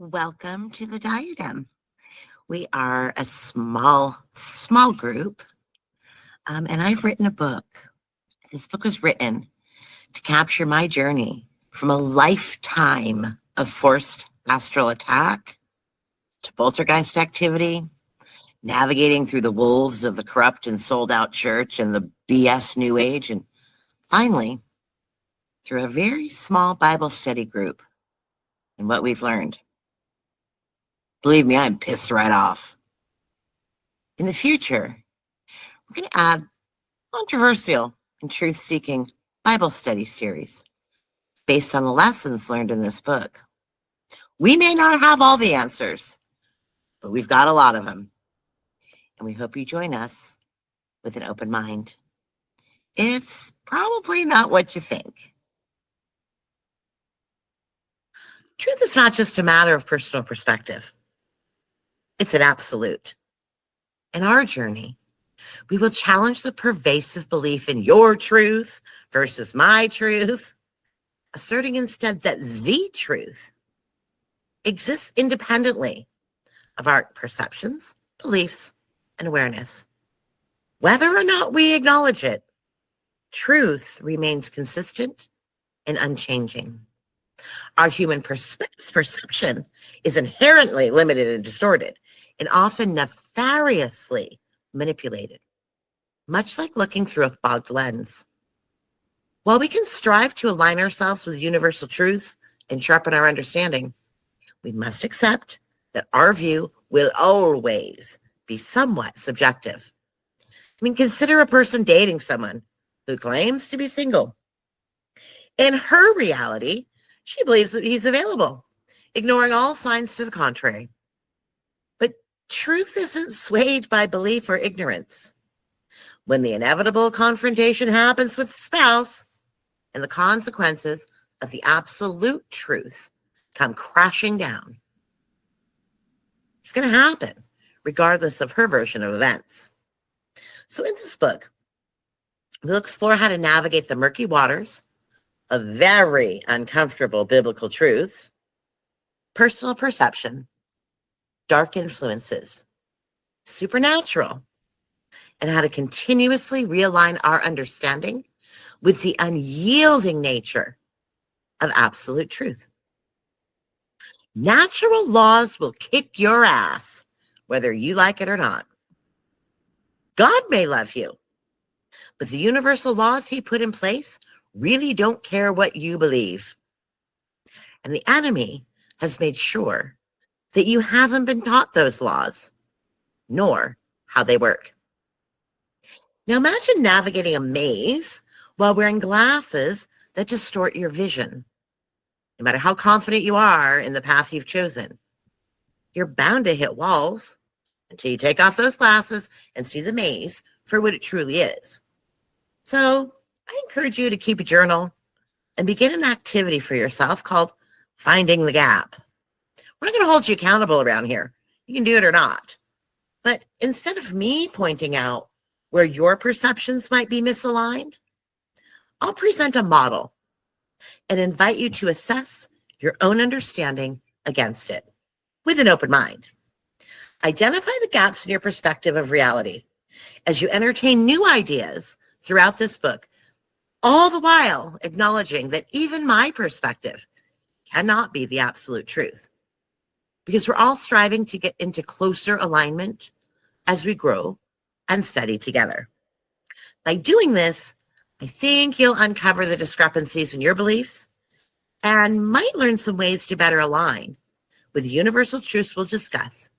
Welcome to the Diadem. We are a small group, and I've written a book. This book was written to capture my journey from a lifetime of forced astral attack to poltergeist activity, navigating through the wolves of the corrupt and sold-out church and the BS New Age, and finally, through a very small Bible study group and what we've learned. Believe me, I'm pissed right off. In the future, we're going to add controversial and truth-seeking Bible study series based on the lessons learned in this book. We may not have all the answers, but we've got a lot of them. And we hope you join us with an open mind. It's probably not what you think. Truth is not just a matter of personal perspective. It's an absolute. In our journey, we will challenge the pervasive belief in your truth versus my truth, asserting instead that the truth exists independently of our perceptions, beliefs, and awareness. Whether or not we acknowledge it, truth remains consistent and unchanging. Our human perception is inherently limited and distorted, and often nefariously manipulated, much like looking through a fogged lens. While we can strive to align ourselves with universal truths and sharpen our understanding, we must accept that our view will always be somewhat subjective. Consider a person dating someone who claims to be single. In her reality, she believes that he's available, ignoring all signs to the contrary. But truth isn't swayed by belief or ignorance. When the inevitable confrontation happens with the spouse and the consequences of the absolute truth come crashing down, it's going to happen regardless of her version of events. So in this book, we'll explore how to navigate the murky waters of very uncomfortable biblical truths, personal perception, dark influences, supernatural, and how to continuously realign our understanding with the unyielding nature of absolute truth. Natural laws will kick your ass, whether you like it or not. God may love you, but the universal laws he put in place really don't care what you believe. And the enemy has made sure that you haven't been taught those laws, nor how they work. Now imagine navigating a maze while wearing glasses that distort your vision. No matter how confident you are in the path you've chosen, you're bound to hit walls until you take off those glasses and see the maze for what it truly is. So I encourage you to keep a journal and begin an activity for yourself called Finding the Gap. We're not going to hold you accountable around here. You can do it or not. But instead of me pointing out where your perceptions might be misaligned, I'll present a model and invite you to assess your own understanding against it with an open mind. Identify the gaps in your perspective of reality as you entertain new ideas throughout this book, all the while acknowledging that even my perspective cannot be the absolute truth, because we're all striving to get into closer alignment as we grow and study together. By doing this, I think you'll uncover the discrepancies in your beliefs and might learn some ways to better align with the universal truths we'll discuss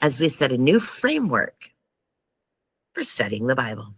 as we set a new framework for studying the Bible.